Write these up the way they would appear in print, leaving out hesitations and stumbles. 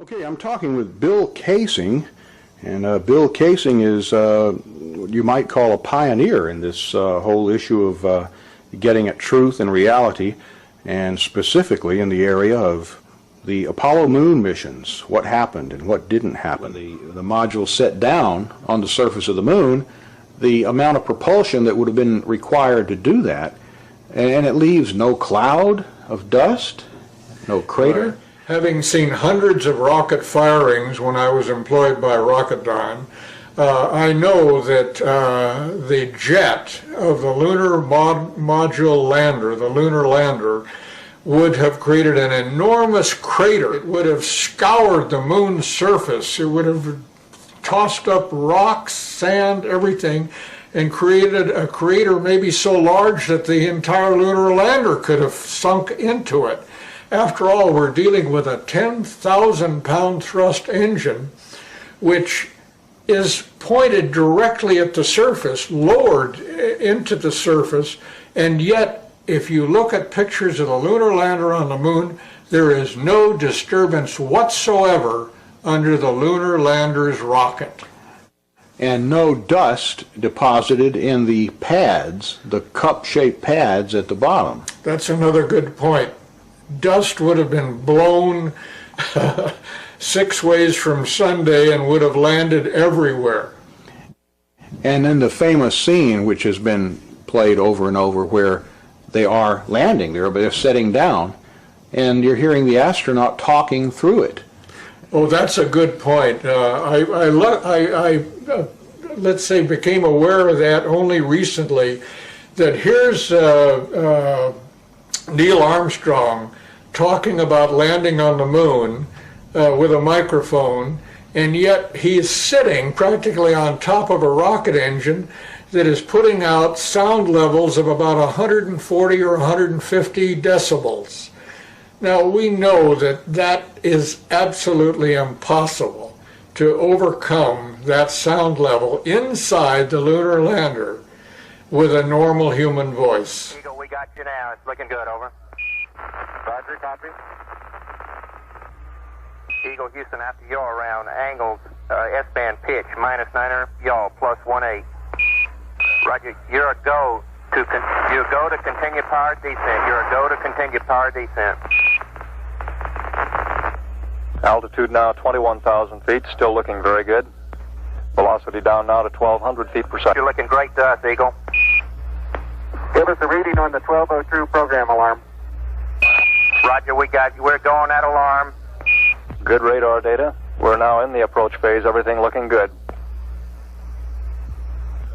Okay, I'm talking with Bill Casing, and Bill Casing is what you might call a pioneer in this whole issue of getting at truth and reality, and specifically in the area of the Apollo moon missions, what happened and what didn't happen. When the module set down on the surface of the moon, the amount of propulsion that would have been required to do that, and it leaves no cloud of dust, no crater. Right. Having seen hundreds of rocket firings when I was employed by Rocketdyne, I know that the jet of the lunar module lander, the lunar lander, would have created an enormous crater. It would have scoured the moon's surface. It would have tossed up rocks, sand, everything, and created a crater maybe so large that the entire lunar lander could have sunk into it. After all, we're dealing with a 10,000-pound thrust engine, which is pointed directly at the surface, lowered into the surface, and yet, if you look at pictures of the lunar lander on the moon, there is no disturbance whatsoever under the lunar lander's rocket. And no dust deposited in the pads, the cup-shaped pads at the bottom. That's another good point. Dust would have been blown 6 ways from Sunday and would have landed everywhere. And then the famous scene, which has been played over and over, where they are landing there, but they're setting down, and you're hearing the astronaut talking through it. Oh, that's a good point. Let's say, became aware of that only recently, that here's Neil Armstrong talking about landing on the moon with a microphone, and yet he's sitting practically on top of a rocket engine that is putting out sound levels of about 140 or 150 decibels. Now, we know that that is absolutely impossible to overcome that sound level inside the lunar lander with a normal human voice. Eagle, we got you now. It's looking good, over. Roger, copy. Eagle, Houston, after yaw around, angled S-band pitch, -9er, yaw, +18. Roger, you're a go to continue power descent. You're a go to continue power descent. Altitude now 21,000 feet, still looking very good. Velocity down now to 1,200 feet per second. You're looking great to us, Eagle. Give us a reading on the 1202 program alarm. Roger, we got you. We're going at alarm. Good radar data. We're now in the approach phase, everything looking good.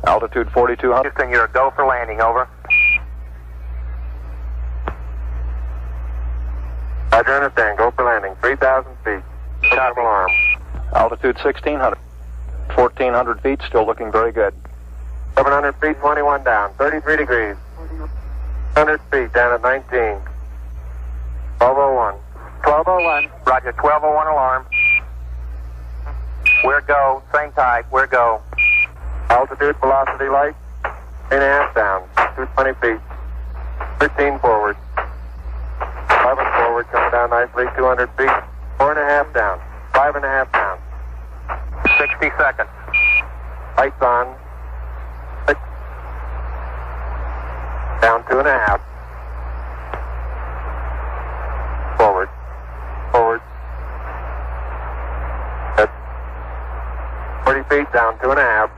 Altitude 4,200. Houston, you're a go for landing, over. Roger, understand. Go for landing. 3,000 feet. Program alarm. Altitude 1,600. 1,400 feet, still looking very good. 700 feet, 21 down. 33 degrees. 100 feet, down at 19. 1201. 1201. Roger, 1201 alarm. We're go. Same type. We're go. Altitude, velocity, light. 8.5 down. 220 feet. 13 forward. 11 forward, coming down nicely. 200 feet. 4.5 down. 5.5 down. 60 seconds. Lights on. 6. Down 2.5. Forward. Forward. Good. 40 feet, down 2.5.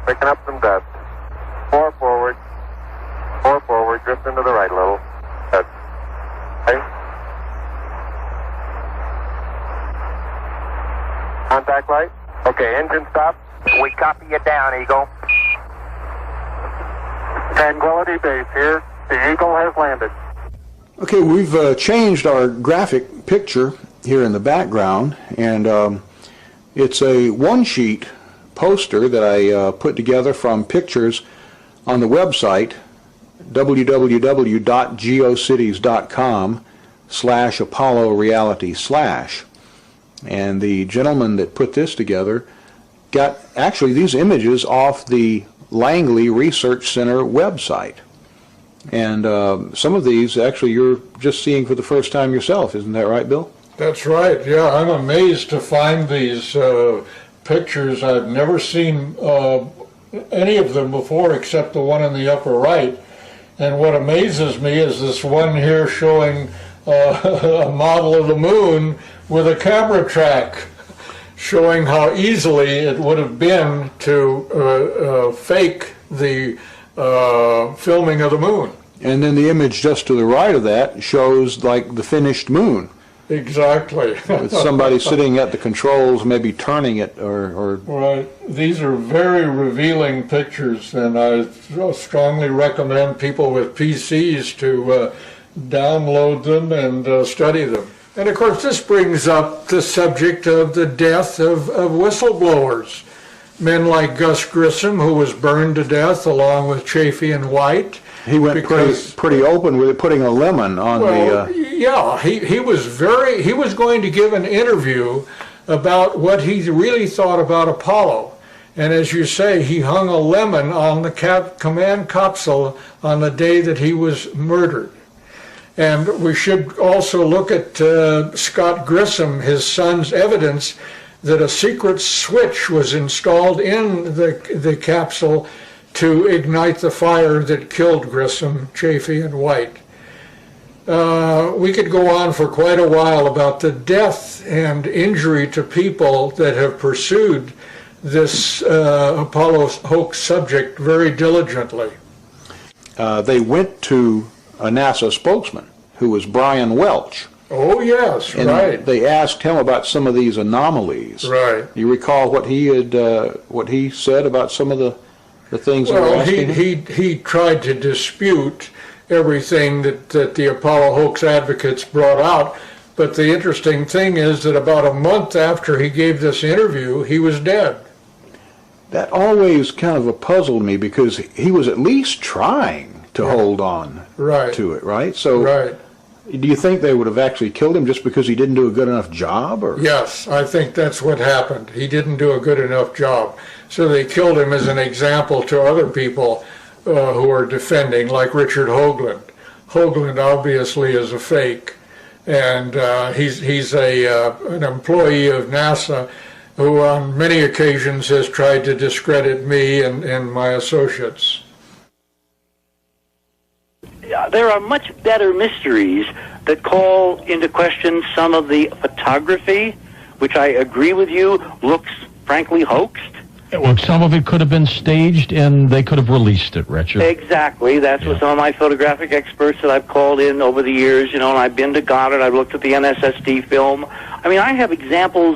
Picking up some dust. 4 forward. 4 forward, drifting to the right a little. Good. Okay. Contact light. Okay, engine stop. We copy you down, Eagle. Tranquility Base here. The Eagle has landed. Okay, we've changed our graphic picture here in the background, and it's a one-sheet poster that I put together from pictures on the website www.geocities.com/Apollo Reality/. And the gentleman that put this together got actually these images off the Langley Research Center website. And some of these, actually, you're just seeing for the first time yourself. Isn't that right, Bill? That's right. Yeah, I'm amazed to find these pictures. I've never seen any of them before except the one in the upper right. And what amazes me is this one here showing a model of the moon with a camera track, showing how easily it would have been to fake the filming of the moon. And then the image just to the right of that shows like the finished moon. Exactly. With somebody sitting at the controls, maybe turning it or... Right. These are very revealing pictures, and I strongly recommend people with PCs to download them and study them. And of course, this brings up the subject of the death of whistleblowers. Men like Gus Grissom, who was burned to death along with Chafee and White. He went pretty open with it, putting a lemon on yeah, he was going to give an interview about what he really thought about Apollo. And as you say, he hung a lemon on the command capsule on the day that he was murdered. And we should also look at Scott Grissom, his son's evidence that a secret switch was installed in the capsule to ignite the fire that killed Grissom, Chafee, and White. We could go on for quite a while about the death and injury to people that have pursued this Apollo hoax subject very diligently. They went to a NASA spokesman who was Brian Welch. Oh, yes, and right. They asked him about some of these anomalies. Right. You recall what he said about some of the things that were asking him? He tried to dispute everything that the Apollo hoax advocates brought out, but the interesting thing is that about a month after he gave this interview, he was dead. That always kind of puzzled me because he was at least trying to hold on to it, right? So, do you think they would have actually killed him just because he didn't do a good enough job? Or? Yes, I think that's what happened. He didn't do a good enough job. So they killed him as an example to other people who are defending, like Richard Hoagland. Hoagland obviously is a fake, and he's an employee of NASA who on many occasions has tried to discredit me and my associates. There are much better mysteries that call into question some of the photography, which I agree with you looks frankly hoaxed. Well, some of it could have been staged and they could have released it, Richard. Exactly. That's what some of my photographic experts that I've called in over the years, and I've been to Goddard, I've looked at the NSSD film. I mean, I have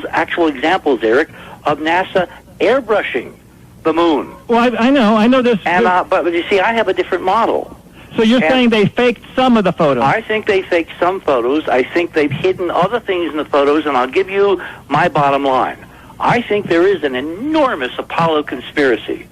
actual examples, Eric, of NASA airbrushing the moon. Well, I know this. And, but you see, I have a different model. So you're saying they faked some of the photos? I think they faked some photos. I think they've hidden other things in the photos, and I'll give you my bottom line. I think there is an enormous Apollo conspiracy,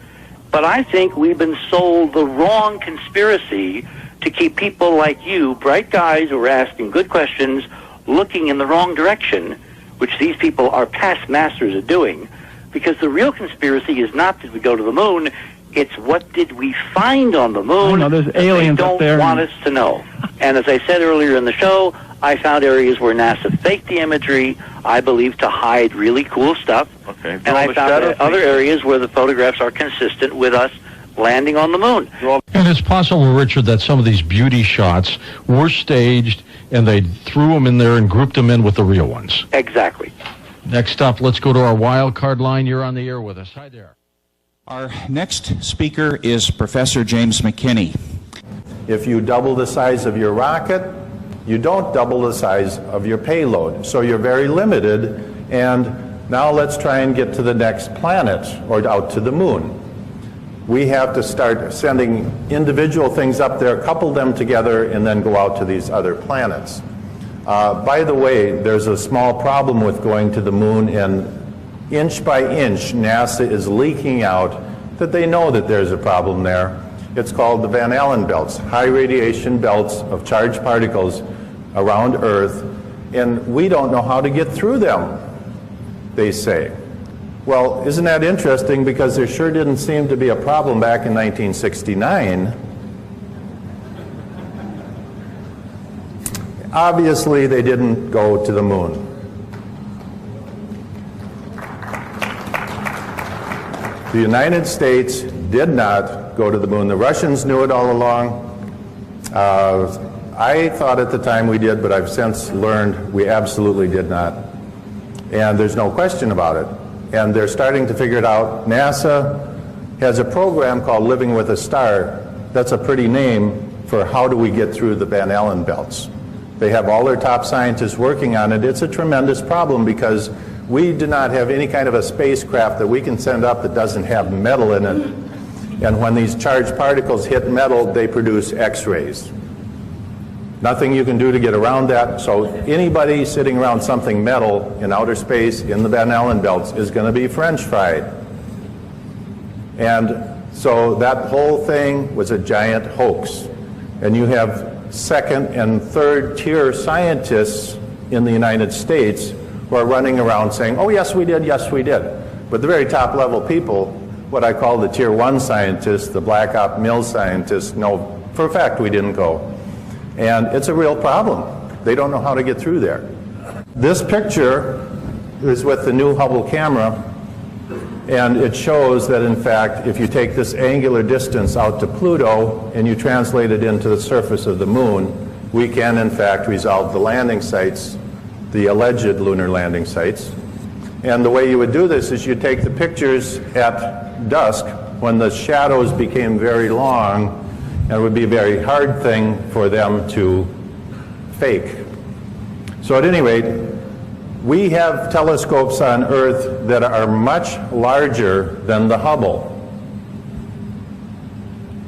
but I think we've been sold the wrong conspiracy to keep people like you, bright guys who are asking good questions, looking in the wrong direction, which these people are past masters of doing, because the real conspiracy is not did we go to the moon, it's what did we find on the moon. I know, there's aliens they up there. don't want us to know. And as I said earlier in the show, I found areas where NASA faked the imagery, I believe, to hide really cool stuff. Okay. And I found other areas where the photographs are consistent with us landing on the moon. And it's possible, Richard, that some of these beauty shots were staged and they threw them in there and grouped them in with the real ones. Exactly. Next up, let's go to our wild card line. You're on the air with us. Hi there. Our next speaker is Professor James McKinney. If you double the size of your rocket, you don't double the size of your payload. So you're very limited. And now let's try and get to the next planet or out to the moon. We have to start sending individual things up there, couple them together, and then go out to these other planets. By the way, there's a small problem with going to the moon, and inch by inch, NASA is leaking out that they know that there's a problem there. It's called the Van Allen belts, high radiation belts of charged particles around Earth, and we don't know how to get through them, they say. Well, isn't that interesting, because there sure didn't seem to be a problem back in 1969. Obviously, they didn't go to the moon. The United States did not go to the moon. The Russians knew it all along. I thought at the time we did, but I've since learned we absolutely did not. And there's no question about it. And they're starting to figure it out. NASA has a program called Living with a Star. That's a pretty name for how do we get through the Van Allen belts. They have all their top scientists working on it. It's a tremendous problem because we do not have any kind of a spacecraft that we can send up that doesn't have metal in it. And when these charged particles hit metal, they produce X-rays. Nothing you can do to get around that. So anybody sitting around something metal in outer space in the Van Allen belts is going to be French fried. And so that whole thing was a giant hoax. And you have second and third tier scientists in the United States who are running around saying, oh, yes, we did, yes, we did. But the very top level people, what I call the tier one scientists, the Black Op Mill scientists, know for a fact we didn't go. And it's a real problem. They don't know how to get through there. This picture is with the new Hubble camera, and it shows that, in fact, if you take this angular distance out to Pluto and you translate it into the surface of the moon, we can, in fact, resolve the landing sites, the alleged lunar landing sites. And the way you would do this is you take the pictures at dusk when the shadows became very long, and it would be a very hard thing for them to fake. So at any rate, we have telescopes on Earth that are much larger than the Hubble.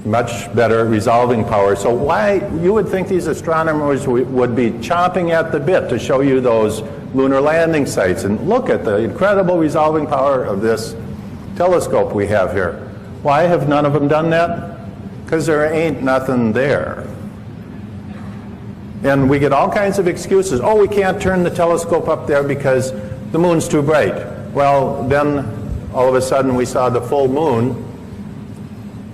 Much better resolving power. So why, you would think these astronomers would be chomping at the bit to show you those lunar landing sites. And look at the incredible resolving power of this telescope we have here. Why have none of them done that? Because there ain't nothing there. And we get all kinds of excuses. Oh, we can't turn the telescope up there because the moon's too bright. Well, then all of a sudden we saw the full moon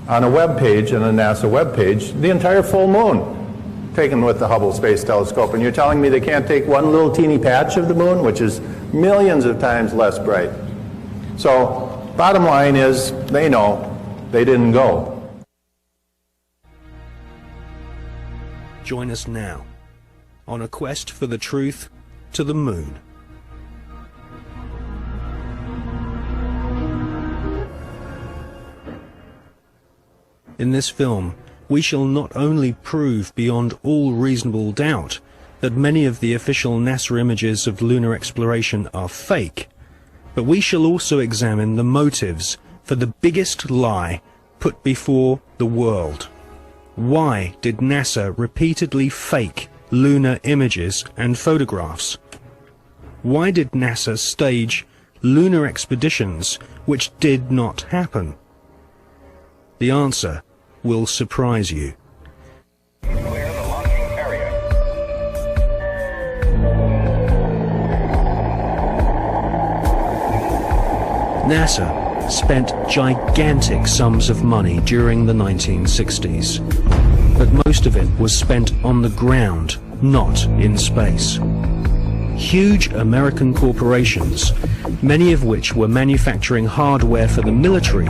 on a web page, on a NASA web page, the entire full moon taken with the Hubble Space Telescope. And you're telling me they can't take one little teeny patch of the moon, which is millions of times less bright. So bottom line is, they know they didn't go. Join us now on a quest for the truth to the moon. In this film, we shall not only prove beyond all reasonable doubt that many of the official NASA images of lunar exploration are fake, but we shall also examine the motives for the biggest lie put before the world. Why did NASA repeatedly fake lunar images and photographs? Why did NASA stage lunar expeditions which did not happen? The answer will surprise you. NASA spent gigantic sums of money during the 1960s, but most of it was spent on the ground, not in space. Huge American corporations, many of which were manufacturing hardware for the military,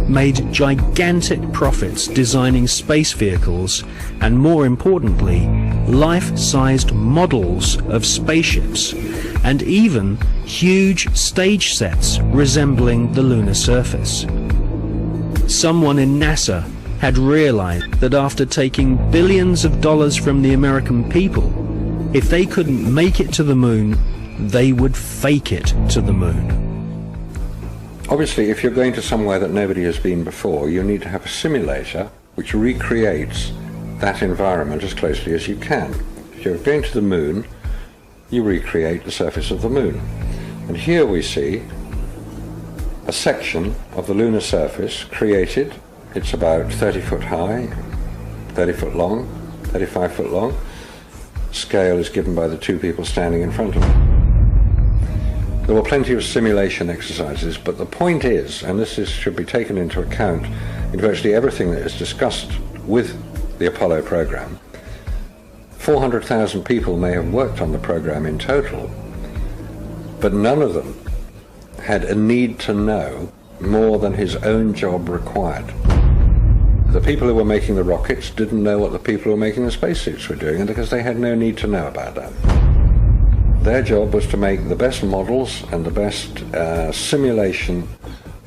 made gigantic profits designing space vehicles and, more importantly, life-sized models of spaceships, and even huge stage sets resembling the lunar surface. Someone in NASA had realized that after taking billions of dollars from the American people, if they couldn't make it to the moon, they would fake it to the moon. Obviously, if you're going to somewhere that nobody has been before, you need to have a simulator which recreates that environment as closely as you can. If you're going to the moon, you recreate the surface of the moon. And here we see a section of the lunar surface created. It's about 30 foot high, 30 foot long, 35 foot long. Scale is given by the two people standing in front of them. There were plenty of simulation exercises, but the point is, and this should be taken into account in virtually everything that is discussed with the Apollo program, 400,000 people may have worked on the program in total, but none of them had a need to know more than his own job required. The people who were making the rockets didn't know what the people who were making the spacesuits were doing, because they had no need to know about that. Their job was to make the best models and the best simulation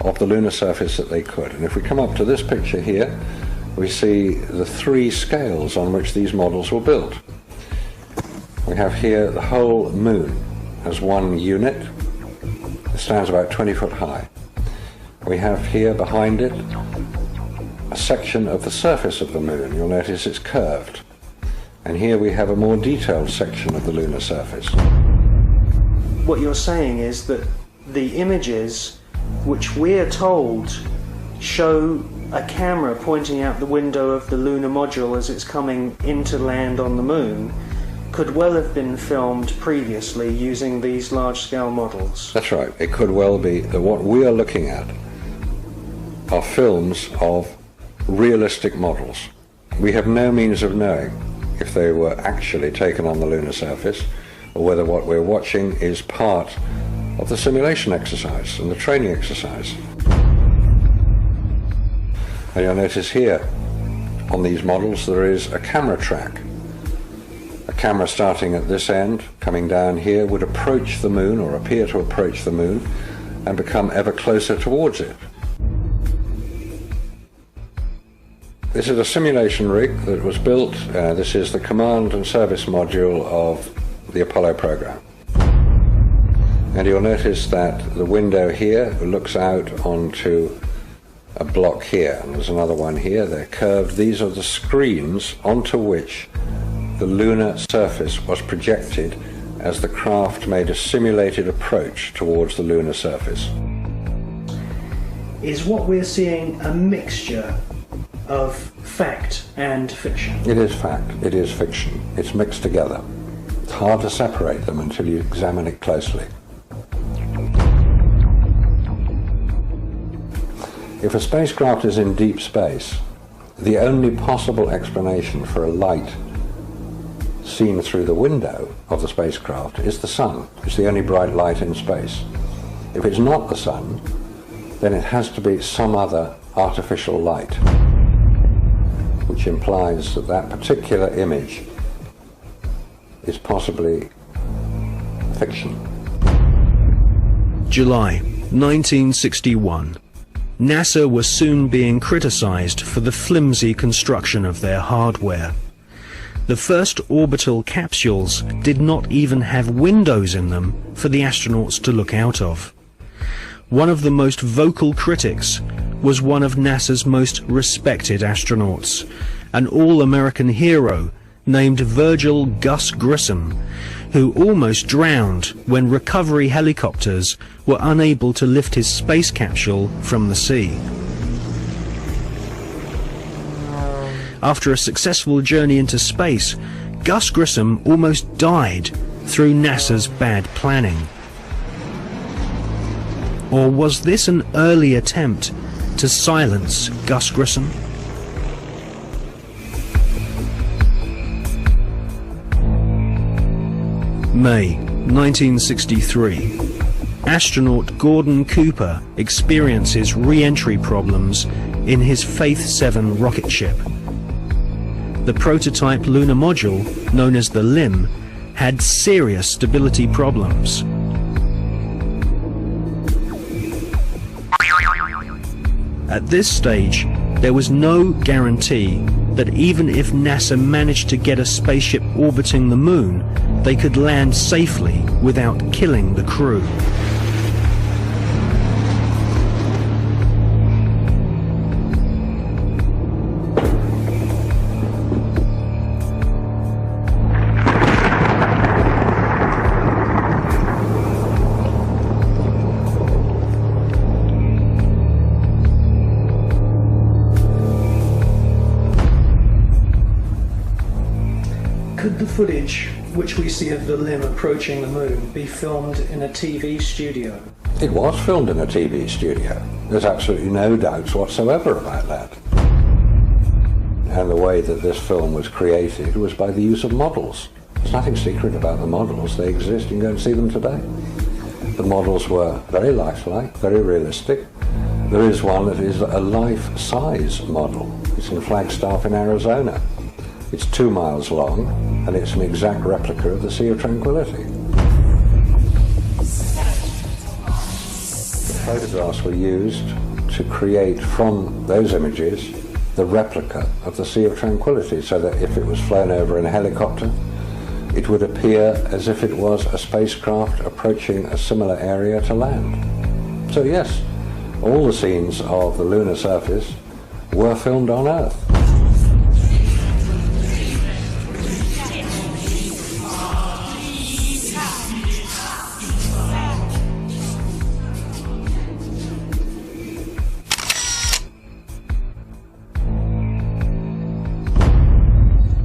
of the lunar surface that they could. And if we come up to this picture here, we see the 3 scales on which these models were built. We have here the whole moon as one unit. It stands about 20 foot high. We have here behind it a section of the surface of the moon. You'll notice it's curved. And here we have a more detailed section of the lunar surface. What you're saying is that the images which we're told show a camera pointing out the window of the lunar module as it's coming into land on the moon could well have been filmed previously using these large-scale models. That's right. It could well be that what we are looking at are films of realistic models. We have no means of knowing if they were actually taken on the lunar surface, or whether what we're watching is part of the simulation exercise and the training exercise. And you'll notice here on these models there is a camera track. A camera starting at this end, coming down here, would approach the moon, or appear to approach the moon, and become ever closer towards it. This is a simulation rig that was built. This is the command and service module of the Apollo program. And you'll notice that the window here looks out onto a block here, and there's another one here. They're curved. These are the screens onto which the lunar surface was projected as the craft made a simulated approach towards the lunar surface. Is what we're seeing a mixture of fact and fiction? It is fact, it is fiction. It's mixed together. It's hard to separate them until you examine it closely. If a spacecraft is in deep space, the only possible explanation for a light seen through the window of the spacecraft is the sun. It's the only bright light in space. If it's not the sun, then it has to be some other artificial light, which implies that that particular image is possibly fiction. July 1961. NASA was soon being criticized for the flimsy construction of their hardware. The first orbital capsules did not even have windows in them for the astronauts to look out of. One of the most vocal critics was one of NASA's most respected astronauts, an all-American hero named Virgil Gus Grissom, who almost drowned when recovery helicopters were unable to lift his space capsule from the sea. After a successful journey into space, Gus Grissom almost died through NASA's bad planning. Or was this an early attempt to silence Gus Grissom? May 1963. Astronaut Gordon Cooper experiences re-entry problems in his Faith 7 rocket ship. The prototype lunar module, known as the LIM, had serious stability problems. At this stage, there was no guarantee that even if NASA managed to get a spaceship orbiting the moon, they could land safely without killing the crew. Could the footage which we see of the LIM approaching the moon be filmed in a TV studio? It was filmed in a TV studio. There's absolutely no doubts whatsoever about that. And the way that this film was created was by the use of models. There's nothing secret about the models. They exist. You can go and see them today. The models were very lifelike, very realistic. There is one that is a life-size model. It's in Flagstaff in Arizona. It's 2 miles long, and it's an exact replica of the Sea of Tranquility. The photographs were used to create from those images the replica of the Sea of Tranquility, so that if it was flown over in a helicopter, it would appear as if it was a spacecraft approaching a similar area to land. So yes, all the scenes of the lunar surface were filmed on Earth.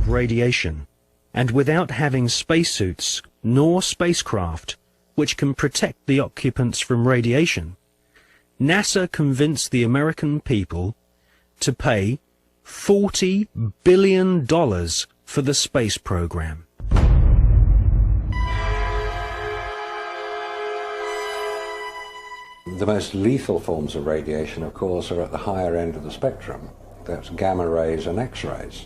Radiation, and without having spacesuits nor spacecraft which can protect the occupants from radiation, NASA convinced the American people to pay $40 billion for the space program. The most lethal forms of radiation, of course, are at the higher end of the spectrum. That's gamma rays and X-rays.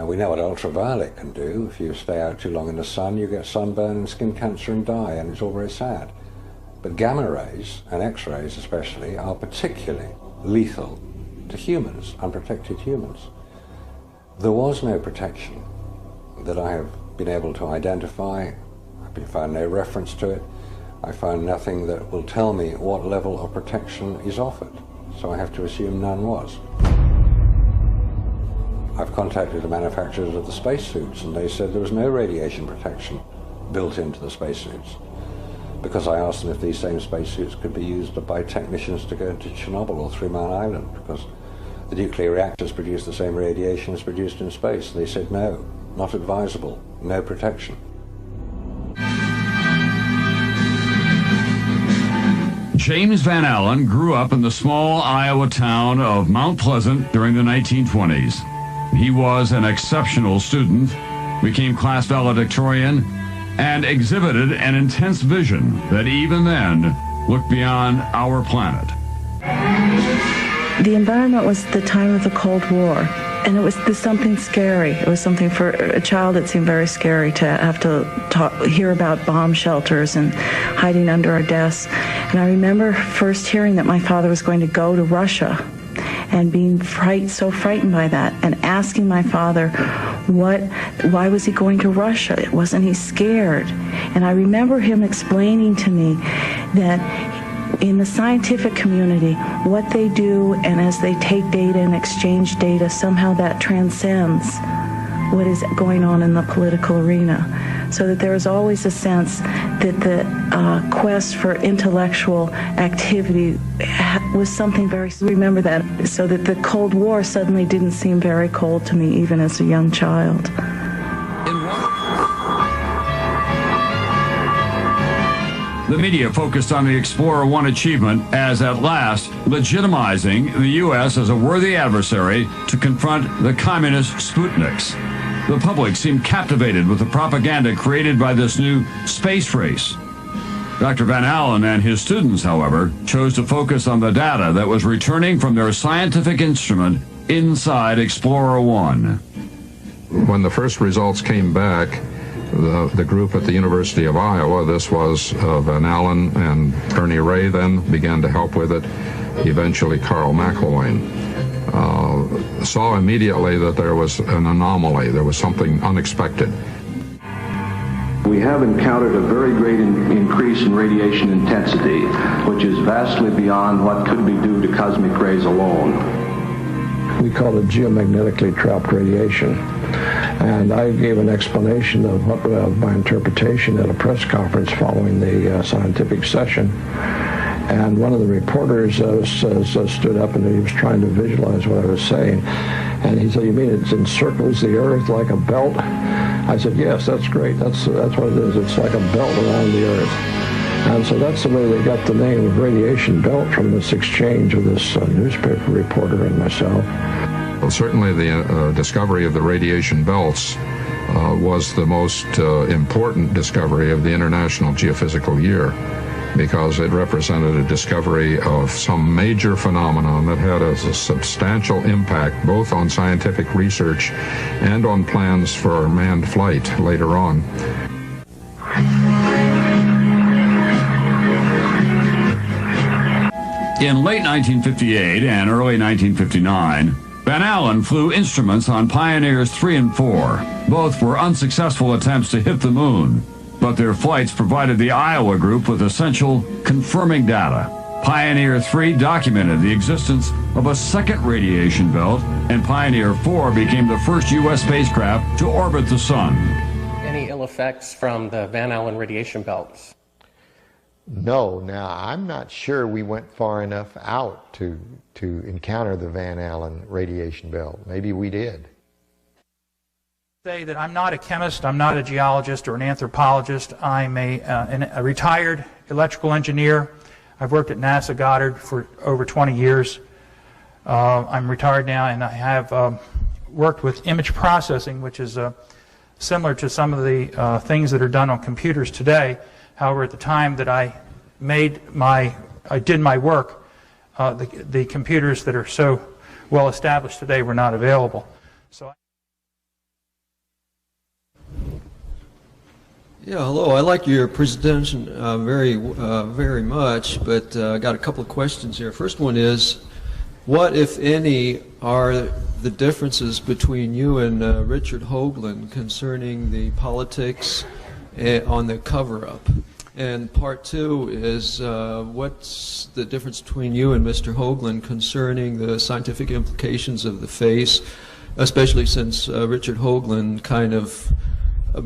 We know what ultraviolet can do. If you stay out too long in the sun, you get sunburn and skin cancer and die, and it's all very sad. But gamma rays, and X-rays especially, are particularly lethal to humans, unprotected humans. There was no protection that I have been able to identify. I've found no reference to it. I found nothing that will tell me what level of protection is offered. So I have to assume none was. I've contacted the manufacturers of the spacesuits, and they said there was no radiation protection built into the spacesuits, because I asked them if these same spacesuits could be used by technicians to go into Chernobyl or 3 Mile Island, because the nuclear reactors produce the same radiation as produced in space. They said no, not advisable, no protection. James Van Allen grew up in the small Iowa town of Mount Pleasant during the 1920s. He was an exceptional student, became class valedictorian, and exhibited an intense vision that even then looked beyond our planet. The environment was the time of the Cold War, and it was something scary. It was something for a child, it seemed very scary to have to hear about bomb shelters and hiding under our desks. And I remember first hearing that my father was going to go to Russia, and being so frightened by that, and asking my father, why was he going to Russia? Wasn't he scared? And I remember him explaining to me that in the scientific community, what they do, and as they take data and exchange data, somehow that transcends what is going on in the political arena. So that there is always a sense that the quest for intellectual activity was something very, remember that, so that the Cold War suddenly didn't seem very cold to me, even as a young child. The media focused on the Explorer 1 achievement as at last legitimizing the U.S. as a worthy adversary to confront the communist Sputniks. The public seemed captivated with the propaganda created by this new space race. Dr. Van Allen and his students, however, chose to focus on the data that was returning from their scientific instrument inside Explorer 1. When the first results came back, the group at the University of Iowa, this was Van Allen and Ernie Ray, then began to help with it, eventually Carl McElwain. Saw immediately that there was an anomaly, there was something unexpected. We have encountered a very great increase in radiation intensity, which is vastly beyond what could be due to cosmic rays alone. We call it geomagnetically trapped radiation. And I gave an explanation of my interpretation at a press conference following the scientific session. And one of the reporters stood up, and he was trying to visualize what I was saying. And he said, "You mean it encircles the Earth like a belt?" I said, "Yes, that's great. That's what it is. It's like a belt around the Earth." And so that's the way they got the name of radiation belt, from this exchange of this newspaper reporter and myself. Well, certainly the discovery of the radiation belts was the most important discovery of the International Geophysical Year, because it represented a discovery of some major phenomenon that had a substantial impact both on scientific research and on plans for manned flight later on. In late 1958 and early 1959, Van Allen flew instruments on Pioneers 3 and 4. Both were unsuccessful attempts to hit the moon, but their flights provided the Iowa group with essential confirming data. Pioneer 3 documented the existence of a second radiation belt, and Pioneer 4 became the first U.S. spacecraft to orbit the sun. Any ill effects from the Van Allen radiation belts? No. Now, I'm not sure we went far enough out to encounter the Van Allen radiation belt. Maybe we did. Say that I'm not a chemist, I'm not a geologist or an anthropologist. I'm a retired electrical engineer. I've worked at NASA Goddard for over 20 years. I'm retired now, and I have worked with image processing, which is similar to some of the things that are done on computers today. However, at the time that I did my work, the computers that are so well established today were not available. So. Yeah, hello. I like your presentation very much, but I got a couple of questions here. First one is, what, if any, are the differences between you and Richard Hoagland concerning the politics on the cover-up? And part two is, what's the difference between you and Mr. Hoagland concerning the scientific implications of the face, especially since Richard Hoagland kind of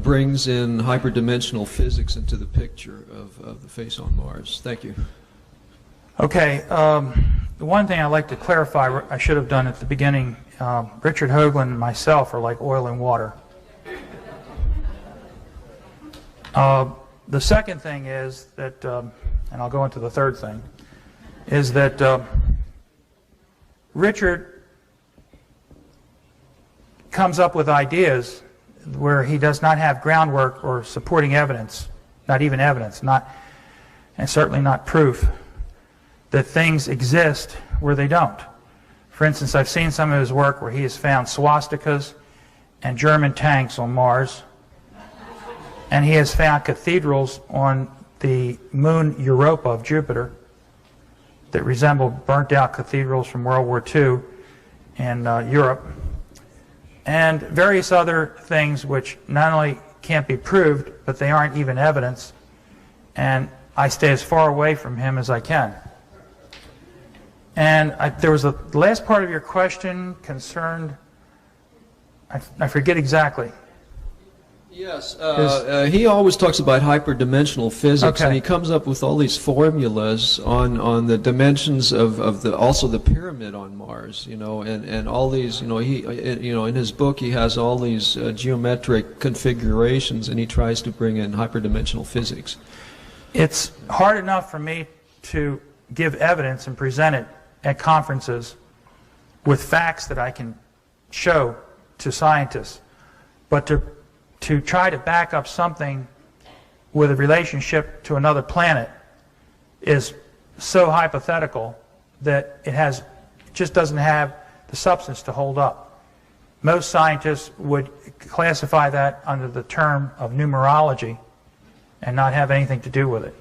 brings in hyperdimensional physics into the picture of the face on Mars. Thank you. Okay. The one thing I'd like to clarify, I should have done at the beginning, Richard Hoagland and myself are like oil and water. The second thing is that, and I'll go into the third thing, is that Richard comes up with ideas where he does not have groundwork or supporting evidence, not even evidence, and certainly not proof that things exist where they don't. For instance, I've seen some of his work where he has found swastikas and German tanks on Mars, and he has found cathedrals on the moon Europa of Jupiter that resemble burnt-out cathedrals from World War II in Europe, and various other things which not only can't be proved, but they aren't even evidence, and I stay as far away from him as I can. And there was the last part of your question concerned, I forget exactly. Yes, he always talks about hyperdimensional physics, okay. And he comes up with all these formulas on the dimensions of also the pyramid on Mars, and all these, in his book he has all these geometric configurations, and he tries to bring in hyperdimensional physics. It's hard enough for me to give evidence and present it at conferences with facts that I can show to scientists, but to try to back up something with a relationship to another planet is so hypothetical that it just doesn't have the substance to hold up. Most scientists would classify that under the term of numerology and not have anything to do with it.